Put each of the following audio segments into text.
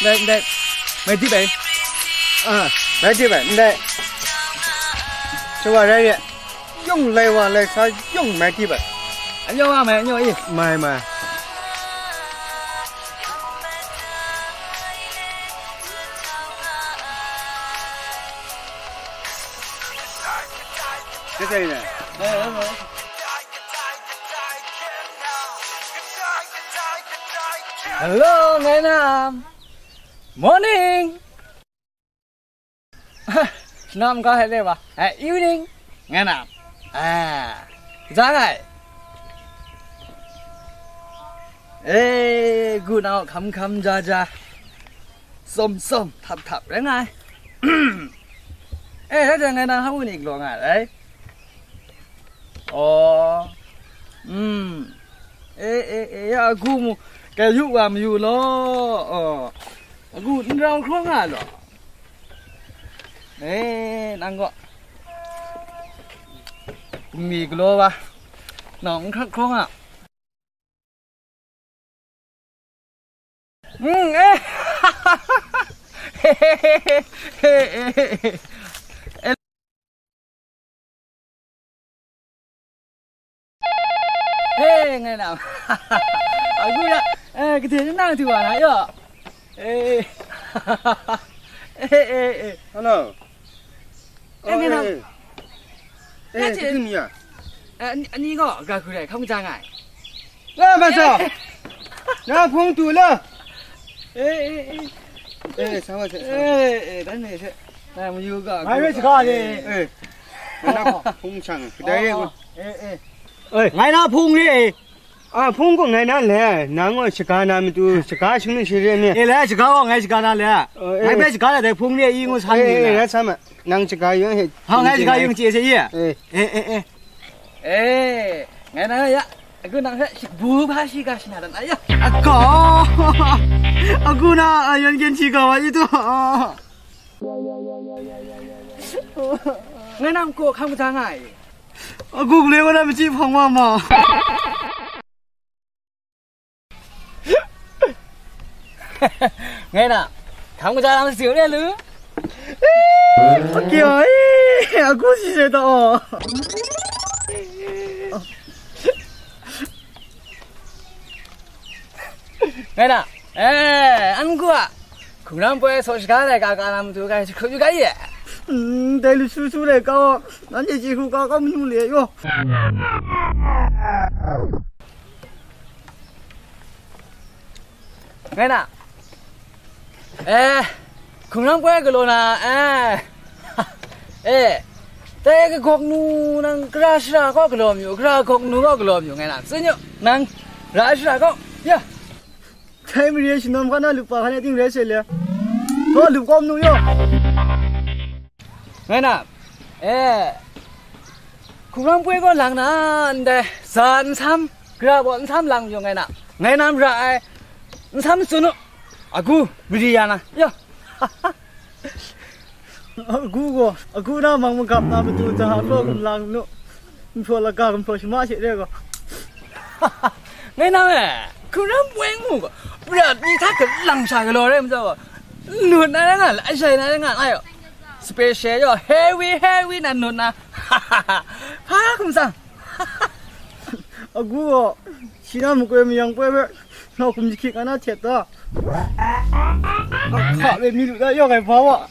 đây mấy tí vậy mấy tí vậy đây cho vào đây đi dùng lấy vào lấy sao dùng mấy tí vậy anh dùng à mày anh dùng gì mày cái gì này hello ngày Nam morning Nam có hay đây ba evening ngày Nam ra này ê gu nào khăm ra xôm thập đấy ngay ê thế ngày nào không có nghịch luôn à đấy ồ ê gu mu cái vụ làm vụ lo gu rau không à rồi ê đang gọi mì kilo ba nó cũng khắc không à ê ngày nào gu ya cái thế nào thì bảo này rồi ê hello ngày nào cái gì à anh có cái này không ra ngại ra mà sao ra phong tuổi了sao vậy đấy này thế này mà yêu cả ai biết cái gì nó phong chẳng cái đấy ơi ngày nào phong đi phong cũng ngày nào lẽ nàng ở Chicago nam tu Chicago chúng mình chơi này lẽ Chicago ngày Chicago lẽ ngày bây Chicago để phong đi yêu sang đi lẽ sao mà nàng Chicago dùng hết ngày Chicago dùng chơi gì ngày nào vậy aku nak bu bahasa kasih ada ayah. Aku nak ayam kenci kau itu. Ngày nào cô không ra ngại. Aku beli mana mesti phong mama. Ngày nào không ra làm xíu đây lứ. Kiểu ấy, aku sih saya tahu. Ngày nào ăn qua cũng làm bữa sosi cá này cá làm từ cái khâu chú cái gì đây là su này cao anh chị không cao mình liền vô ngày nào cũng làm bữa cái lô na đây cái cọc nu năng ra ra có cái lô nhiều ra cọc nu có cái lô nhiều ngày nào xin nhớ năng ra ra có ya cái mình đi xin nom cái nào lục vào cái này tiếng rẻ liền thôi lục com nuôi vô ngày nào cũng làm quê con làng na đây san sam ra bọn sam làng vô ngày nào ra sam sunu aku beriana ya aku na mang gặp na betul jahat lo cũng làng nó phô là cả cũng phô smart chuyện đấy cơ ngày nào cũng làm quen mu bây giờ đi thác cái lằng xài cái lò đấy em sao nụt này ngà lại xài này ngà này special rồi heavy là nụt na phá không sao aku chỉ là một cái miếng quê vậy nó cũng chỉ cái nó thiệt đó họ về mi được đấy yêu cái phá ạ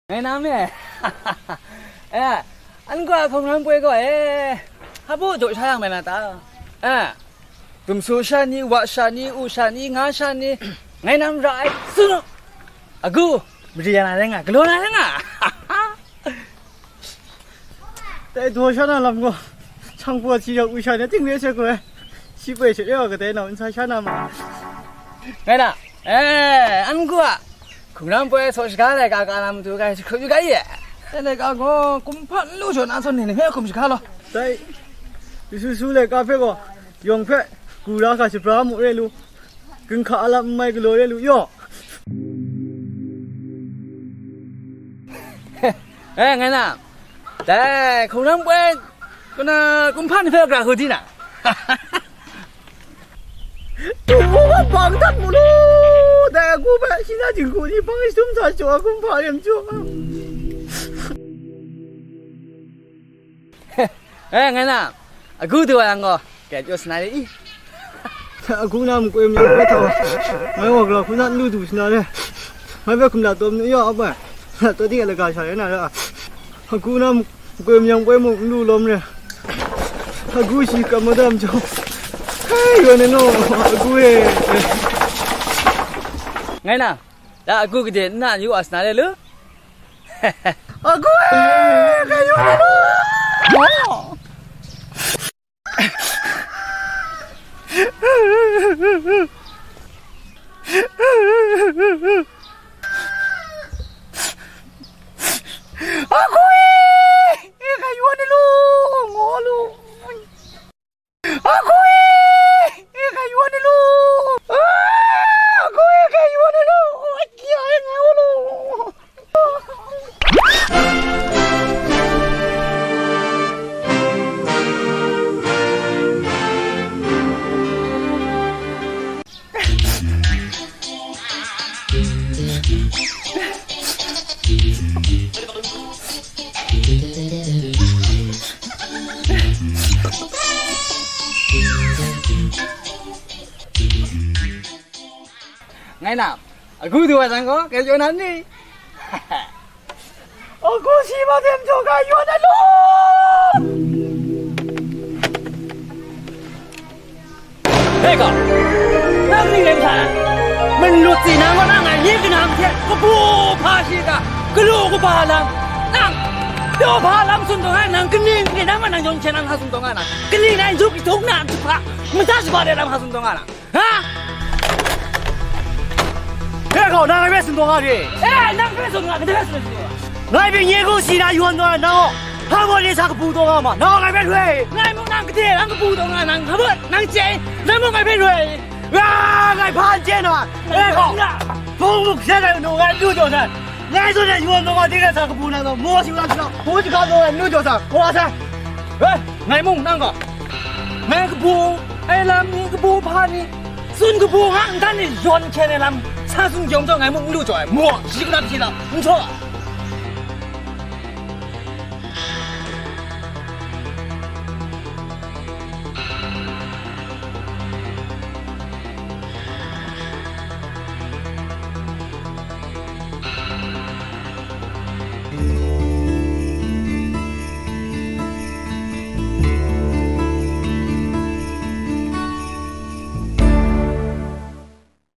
ngày nào mẹ anh qua phòng làm quê gọi hả bố đội sang mày là ta tụm số sani vợ sani u sani ngã sani ngày nào rải xứ nó gu bây giờ này cái lô này tại tôi sao làm ngô trong phố chỉ được u sani tiếng việt chơi quê chỉ về chơi cái đấy nào anh sai mà ngày nào anh qua cũng làm bữa sosi cá này cá làm từ cái khâu cái gì cái này cá có cũng phát lưu truyền ăn xong thì hết không chỉ cá lo đây su này cà phê có dùng phê cù lá cả chục lá mỗi luôn cứng khá lắm mấy cái lối đây luôn yo ไงน่ะแต่คงน้ำเว้ยก็น่ะกุมพันเพื่อกระหือที่น่ะตัวบังทัดมูลูแต่กูแบบที่น่าจึงกูที่บังให้ซุ่มถ่ายจัวกุมพันยังจัวไงน่ะกูตัวยังก็แกจัวสนายดิกูน้ำกูยังไม่ทำไม่บอกหรอกกูน่าดูดูสนายเลยไม่เป็นคุณดาตัวนี้ยอมไปตัวที่อะไรกันใช่ไหมน่ะกูน้ำกูยังไปมุกดูลมเลยกูชีกำมาดำจัวเฮ้ยวันนี้โน่กูไงน่ะแล้วกูก็เดินน่ะอยู่อัศนัยเลยหรือกูแค่อยู่นี่ไงน่ะกูดูว่าจังก็แกอยู่นั่นนี่กูชีมาเต็มโจกอยู่นั่นลูกเฮ้ยก็นั่งนี่เลยท่านมันลุดสีน้ำก็นั่งไงยิ่งน้ำเท่ก็ปูพาชีกะก็ลูกก็พาลังนั่งเดี๋ยวพาลังสุนทรนั่งก็นิ่งไอ้น้ำมันนั่งยองเชนังหาสุนทรนั่งก็นิ่งไอ้จุกทุกน้ำทุกพระมันจะสบายได้น้ำหาสุนทรนั่งฮะเฮ้ยเขานั่งไอ้เวสุนทรดินั่งไอ้เวสุนทรก็ได้เวสุนทรไอ้เป็นยี่กูสีน้ำอยู่อันนั้นนั่ง他们这啥个不懂啊嘛？那我别吹，俺们那个地，那个不懂啊，那个不，那个钱，咱们别吹，啊，俺潘钱呢？哎好，风木现在弄俺六角山，俺说这运动啊，这个啥个不能弄，莫修那知道，我就看到俺六角山，哇塞，哎，俺梦那个，俺个不，哎咱你个不怕你，孙个不俺咱的赚钱的咱，三孙讲叫俺梦六角，莫是个那皮了，你错了。